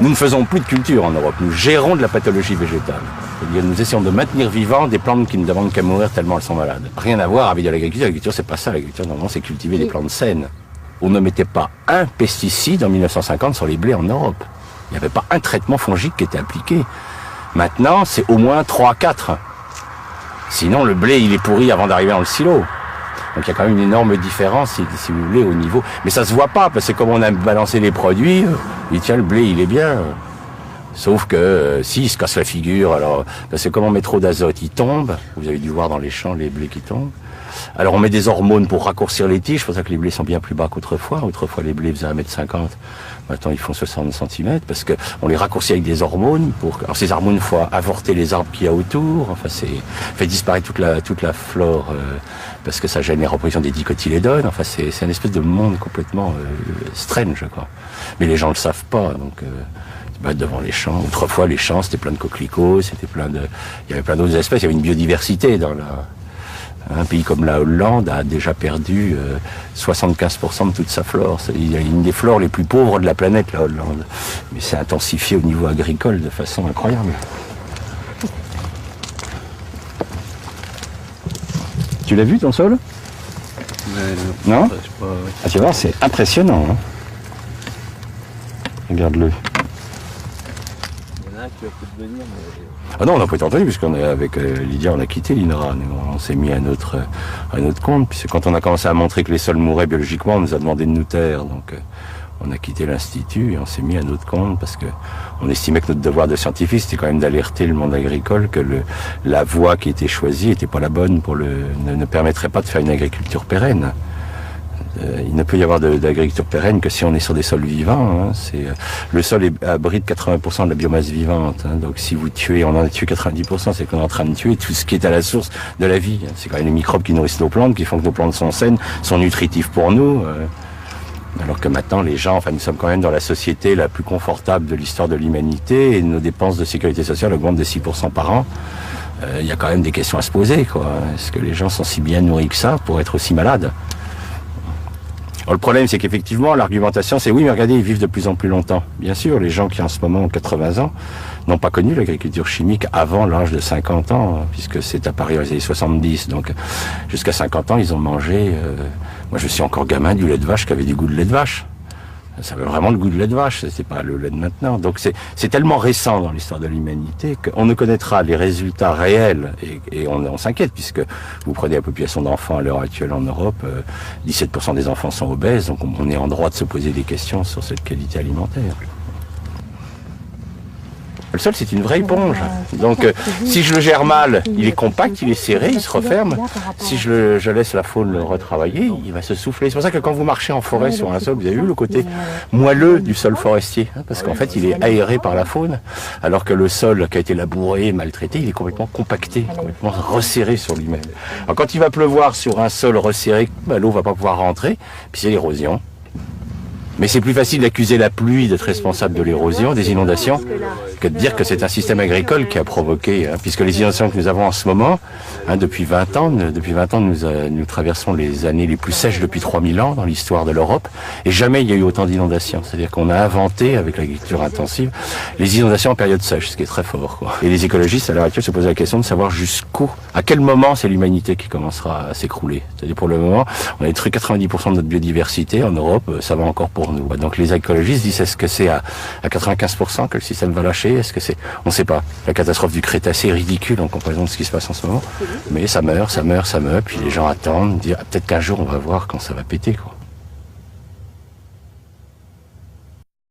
Nous ne faisons plus de culture en Europe, nous gérons de la pathologie végétale. C'est-à-dire nous essayons de maintenir vivants des plantes qui ne demandent qu'à mourir tellement elles sont malades. Rien à voir avec l'agriculture. L'agriculture, c'est pas ça. L'agriculture, normalement, c'est cultiver des plantes saines. On ne mettait pas un pesticide en 1950 sur les blés en Europe. Il n'y avait pas un traitement fongique qui était appliqué. Maintenant, c'est au moins 3-4. Sinon, le blé, il est pourri avant d'arriver dans le silo. Donc il y a quand même une énorme différence, si vous voulez, au niveau. Mais ça se voit pas, parce que comme on a balancé les produits, il tient le blé, il est bien. Sauf que si il se casse la figure, alors parce que comme on met trop d'azote, il tombe. Vous avez dû voir dans les champs les blés qui tombent. Alors on met des hormones pour raccourcir les tiges, c'est pour ça que les blés sont bien plus bas qu'autrefois. Autrefois les blés faisaient 1,50 m. Maintenant ils font 60 cm parce que on les raccourcit avec des hormones. Alors ces hormones font avorter les arbres qu'il y a autour. Enfin fait disparaître toute la flore parce que ça gêne la reproduction des dicotylédones. Enfin c'est une espèce de monde complètement strange quoi. Mais les gens le savent pas donc. Devant les champs. Autrefois les champs c'était plein de coquelicots, il y avait plein d'autres espèces. Il y avait une biodiversité dans un pays comme la Hollande a déjà perdu 75% de toute sa flore. Il y a une des flores les plus pauvres de la planète, la Hollande. Mais c'est intensifié au niveau agricole de façon incroyable. Tu l'as vu ton sol? Non? Ah, tu vois, c'est impressionnant. Hein, regarde-le. Il y en a qui va peut-être venir, mais... Ah non, on n'a pas été entendu, puisqu'on est avec Lydia, on a quitté l'INRA. On s'est mis à notre compte, puisque quand on a commencé à montrer que les sols mouraient biologiquement, on nous a demandé de nous taire. Donc on a quitté l'Institut et on s'est mis à notre compte, parce que on estimait que notre devoir de scientifique, c'était quand même d'alerter le monde agricole que la voie qui était choisie n'était pas la bonne ne permettrait pas de faire une agriculture pérenne. Il ne peut y avoir d'agriculture pérenne que si on est sur des sols vivants. Hein. Le sol abrite 80% de la biomasse vivante. Hein. Donc si vous tuez, on en a tué 90%, c'est qu'on est en train de tuer tout ce qui est à la source de la vie. C'est quand même les microbes qui nourrissent nos plantes, qui font que nos plantes sont saines, sont nutritifs pour nous. Alors que maintenant, les gens, nous sommes quand même dans la société la plus confortable de l'histoire de l'humanité et nos dépenses de sécurité sociale augmentent de 6% par an. Il y a quand même des questions à se poser, quoi. Est-ce que les gens sont si bien nourris que ça pour être aussi malades ? Alors, le problème, c'est qu'effectivement, l'argumentation, c'est oui, mais regardez, ils vivent de plus en plus longtemps. Bien sûr, les gens qui en ce moment ont 80 ans n'ont pas connu l'agriculture chimique avant l'âge de 50 ans, puisque c'est apparu dans les années 70. Donc, jusqu'à 50 ans, ils ont mangé, moi je suis encore gamin, du lait de vache qui avait du goût de lait de vache. Ça avait vraiment le goût de lait de vache, c'est pas le lait de maintenant. Donc c'est tellement récent dans l'histoire de l'humanité qu'on ne connaîtra les résultats réels et on s'inquiète, puisque vous prenez la population d'enfants à l'heure actuelle en Europe, 17% des enfants sont obèses, donc on est en droit de se poser des questions sur cette qualité alimentaire. Le sol, c'est une vraie éponge. Donc, si je le gère mal, il est compact, il est serré, il se referme. Si je laisse la faune le retravailler, il va se souffler. C'est pour ça que quand vous marchez en forêt sur un sol, vous avez vu le côté moelleux du sol forestier. Hein, parce qu'en fait, il est aéré par la faune. Alors que le sol qui a été labouré, maltraité, il est complètement compacté, complètement resserré sur lui-même. Alors, quand il va pleuvoir sur un sol resserré, l'eau va pas pouvoir rentrer, puis c'est l'érosion. Mais c'est plus facile d'accuser la pluie d'être responsable de l'érosion, des inondations, que de dire que c'est un système agricole qui a provoqué, puisque les inondations que nous avons en ce moment, depuis 20 ans, nous traversons les années les plus sèches depuis 3000 ans dans l'histoire de l'Europe, et jamais il y a eu autant d'inondations. C'est-à-dire qu'on a inventé, avec l'agriculture intensive, les inondations en période sèche, ce qui est très fort, quoi. Et les écologistes, à l'heure actuelle, se posent la question de savoir à quel moment c'est l'humanité qui commencera à s'écrouler. C'est-à-dire pour le moment, on a détruit 90% de notre biodiversité en Europe, ça va encore pour nous. Donc les écologistes disent, est-ce que c'est à 95% que le système va lâcher? Est-ce que c'est... On ne sait pas. La catastrophe du Crétacé est ridicule en comparaison de ce qui se passe en ce moment. Mais ça meurt, puis les gens attendent, dire peut-être qu'un jour on va voir quand ça va péter, quoi.